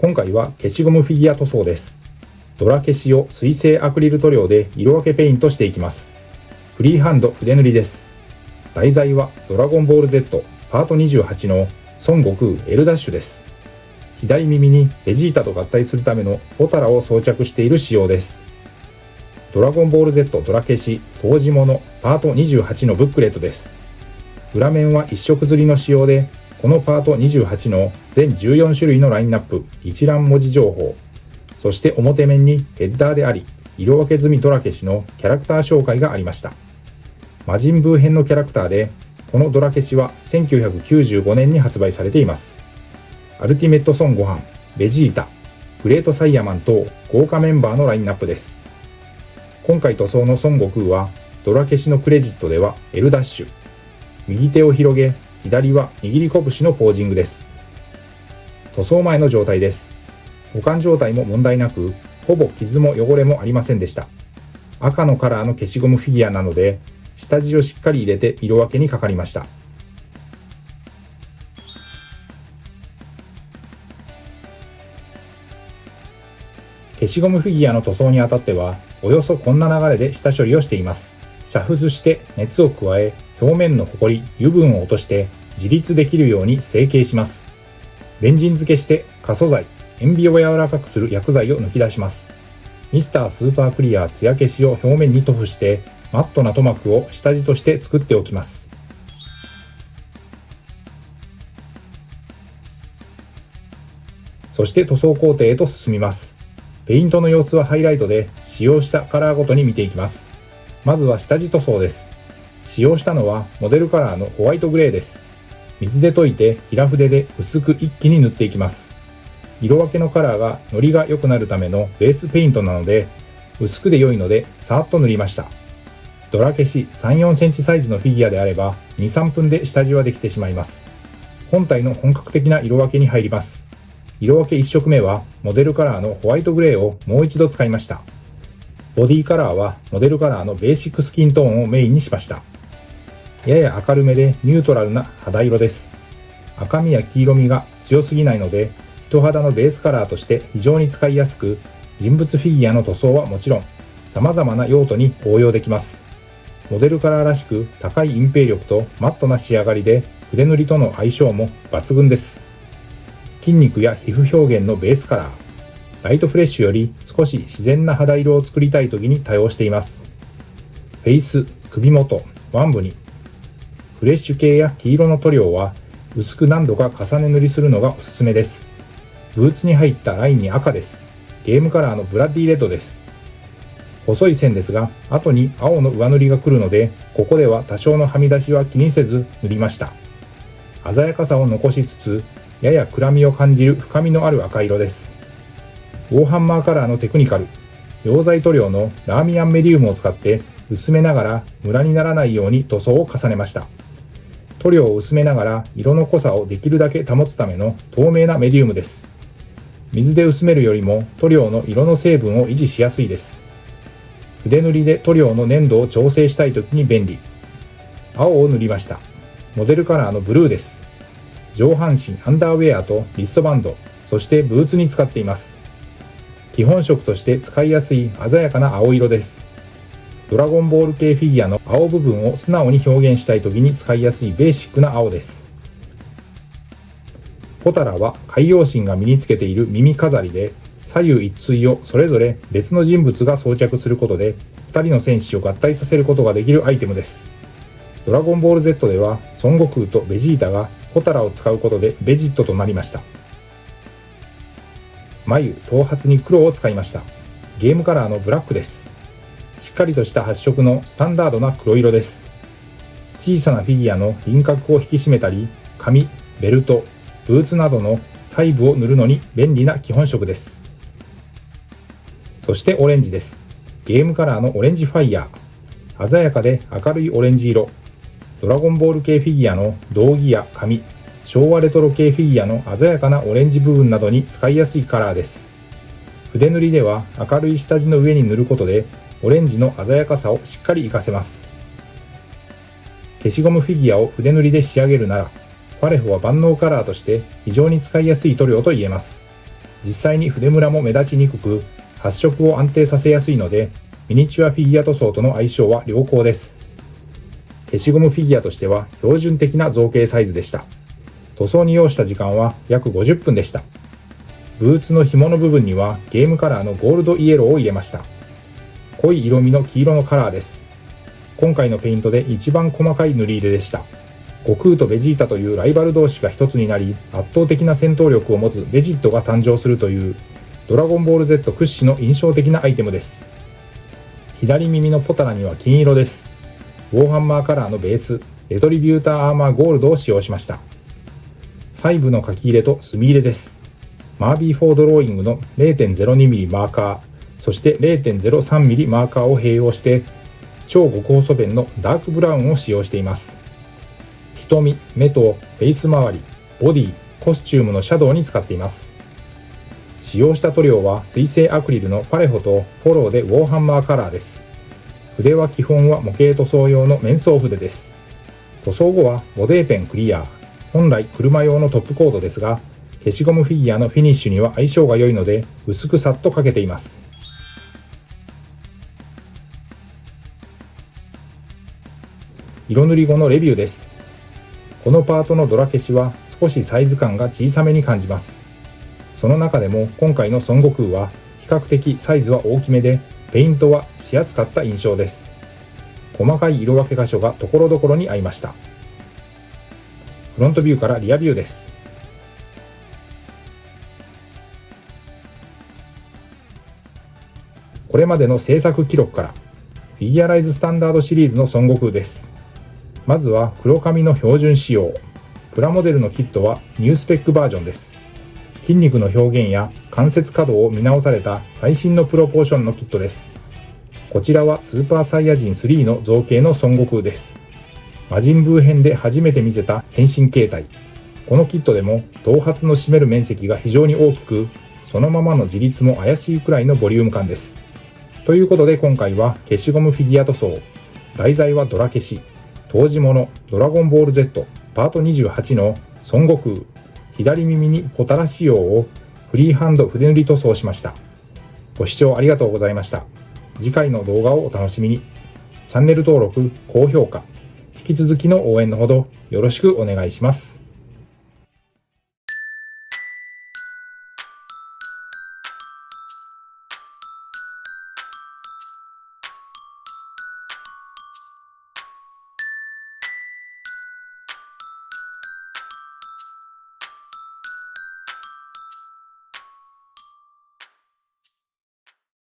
今回は消しゴムフィギュア塗装です。ドラ消しを水性アクリル塗料で色分けペイントしていきます。フリーハンド筆塗りです。題材はドラゴンボール Z パート28の孫悟空 L ダッシュです。左耳にベジータと合体するためのポタラを装着している仕様です。ドラゴンボール Z ドラ消し当時物パート28のブックレットです。裏面は一色刷りの仕様で、このパート28の全14種類のラインナップ、一覧文字情報、そして表面にヘッダーであり、色分け済みドラ消しのキャラクター紹介がありました。魔人ブー編のキャラクターで、このドラ消しは1995年に発売されています。アルティメット孫悟飯、ベジータ、グレートサイヤマン等豪華メンバーのラインナップです。今回塗装の孫悟空は、ドラ消しのクレジットでは L ダッシュ、右手を広げ、左は握り拳のポージングです。塗装前の状態です。保管状態も問題なく、ほぼ傷も汚れもありませんでした。赤のカラーの消しゴムフィギュアなので、下地をしっかり入れて色分けにかかりました。消しゴムフィギュアの塗装にあたっては、およそこんな流れで下処理をしています。煮沸して熱を加え、表面のホコリ、油分を落として自立できるように成形します。レンジン漬けして可素材、塩ビを柔らかくする薬剤を抜き出します。ミスタースーパークリア艶消しを表面に塗布してマットな塗膜を下地として作っておきます。そして塗装工程へと進みます。ペイントの様子はハイライトで使用したカラーごとに見ていきます。まずは下地塗装です。使用したのはモデルカラーのホワイトグレーです。水で溶いて平筆で薄く一気に塗っていきます。色分けのカラーがノリが良くなるためのベースペイントなので、薄くで良いのでさーっと塗りました。ドラ消し 3,4 センチサイズのフィギュアであれば 2,3 分で下地はできてしまいます。本体の本格的な色分けに入ります。色分け1色目はモデルカラーのホワイトグレーをもう一度使いました。ボディカラーはモデルカラーのベーシックスキントーンをメインにしました。やや明るめでニュートラルな肌色です。赤みや黄色みが強すぎないので、人肌のベースカラーとして非常に使いやすく、人物フィギュアの塗装はもちろん、様々な用途に応用できます。モデルカラーらしく高い隠蔽力とマットな仕上がりで、筆塗りとの相性も抜群です。筋肉や皮膚表現のベースカラー、ライトフレッシュより少し自然な肌色を作りたい時に多用しています。フェイス、首元、腕部にフレッシュ系や黄色の塗料は薄く何度か重ね塗りするのがおすすめです。ブーツに入ったラインに赤です。ゲームカラーのブラッディレッドです。細い線ですが、後に青の上塗りが来るので、ここでは多少のはみ出しは気にせず塗りました。鮮やかさを残しつつ、やや暗みを感じる深みのある赤色です。ウォーハンマーカラーのテクニカル、溶剤塗料のラーミアンメディウムを使って薄めながらムラにならないように塗装を重ねました。塗料を薄めながら色の濃さをできるだけ保つための透明なメディウムです。水で薄めるよりも塗料の色の成分を維持しやすいです。筆塗りで塗料の粘度を調整したいときに便利。青を塗りました。モデルカラーのブルーです。上半身アンダーウェアとリストバンド、そしてブーツに使っています。基本色として使いやすい鮮やかな青色です。ドラゴンボール系フィギュアの青部分を素直に表現したいときに使いやすいベーシックな青です。ポタラは海洋神が身につけている耳飾りで、左右一対をそれぞれ別の人物が装着することで、2人の戦士を合体させることができるアイテムです。ドラゴンボール Z では孫悟空とベジータがポタラを使うことでベジットとなりました。眉、頭髪に黒を使いました。ゲームカラーのブラックです。しっかりとした発色のスタンダードな黒色です。小さなフィギュアの輪郭を引き締めたり、髪、ベルト、ブーツなどの細部を塗るのに便利な基本色です。そしてオレンジです。ゲームカラーのオレンジファイヤー。鮮やかで明るいオレンジ色。ドラゴンボール系フィギュアの道着や髪、昭和レトロ系フィギュアの鮮やかなオレンジ部分などに使いやすいカラーです。筆塗りでは明るい下地の上に塗ることで、オレンジの鮮やかさをしっかり活かせます。消しゴムフィギュアを筆塗りで仕上げるなら、パレホは万能カラーとして非常に使いやすい塗料と言えます。実際に筆ムラも目立ちにくく、発色を安定させやすいので、ミニチュアフィギュア塗装との相性は良好です。消しゴムフィギュアとしては標準的な造形サイズでした。塗装に要した時間は約50分でした。ブーツの紐の部分にはゲームカラーのゴールドイエローを入れました。濃い色味の黄色のカラーです。今回のペイントで一番細かい塗り入れでした。悟空とベジータというライバル同士が一つになり、圧倒的な戦闘力を持つベジットが誕生するというドラゴンボール Z 屈指の印象的なアイテムです。左耳のポタラには金色です。ウォーハンマーカラーのベース、レトリビューターアーマーゴールドを使用しました。細部の書き入れと墨入れです。マービー4ドローイングの 0.02mm マーカー、そして 0.03mm マーカーを併用して、超極細ペンのダークブラウンを使用しています。瞳、目とフェイス周り、ボディ、コスチュームのシャドウに使っています。使用した塗料は水性アクリルのパレホとフォローでウォーハンマーカラーです。筆は基本は模型塗装用の面相筆です。塗装後はボデーペンクリア、本来車用のトップコードですが、消しゴムフィギュアのフィニッシュには相性が良いので薄くさっとかけています。色塗り後のレビューです。このパートのドラ消しは少しサイズ感が小さめに感じます。その中でも今回の孫悟空は比較的サイズは大きめで、ペイントはしやすかった印象です。細かい色分け箇所がところどころに合いました。フロントビューからリアビューです。これまでの制作記録から、フィギュアライズスタンダードシリーズの孫悟空です。まずは黒髪の標準仕様。プラモデルのキットはニュースペックバージョンです。筋肉の表現や関節可動を見直された最新のプロポーションのキットです。こちらはスーパーサイヤ人3の造形の孫悟空です。魔人ブー編で初めて見せた変身形態。このキットでも頭髪の占める面積が非常に大きく、そのままの自立も怪しいくらいのボリューム感です。ということで今回は消しゴムフィギュア塗装、題材はドラ消し、当時物ドラゴンボール Z パート28の孫悟空、左耳にポタラ仕様をフリーハンド筆塗り塗装しました。ご視聴ありがとうございました。次回の動画をお楽しみに。チャンネル登録、高評価、引き続きの応援のほどよろしくお願いします。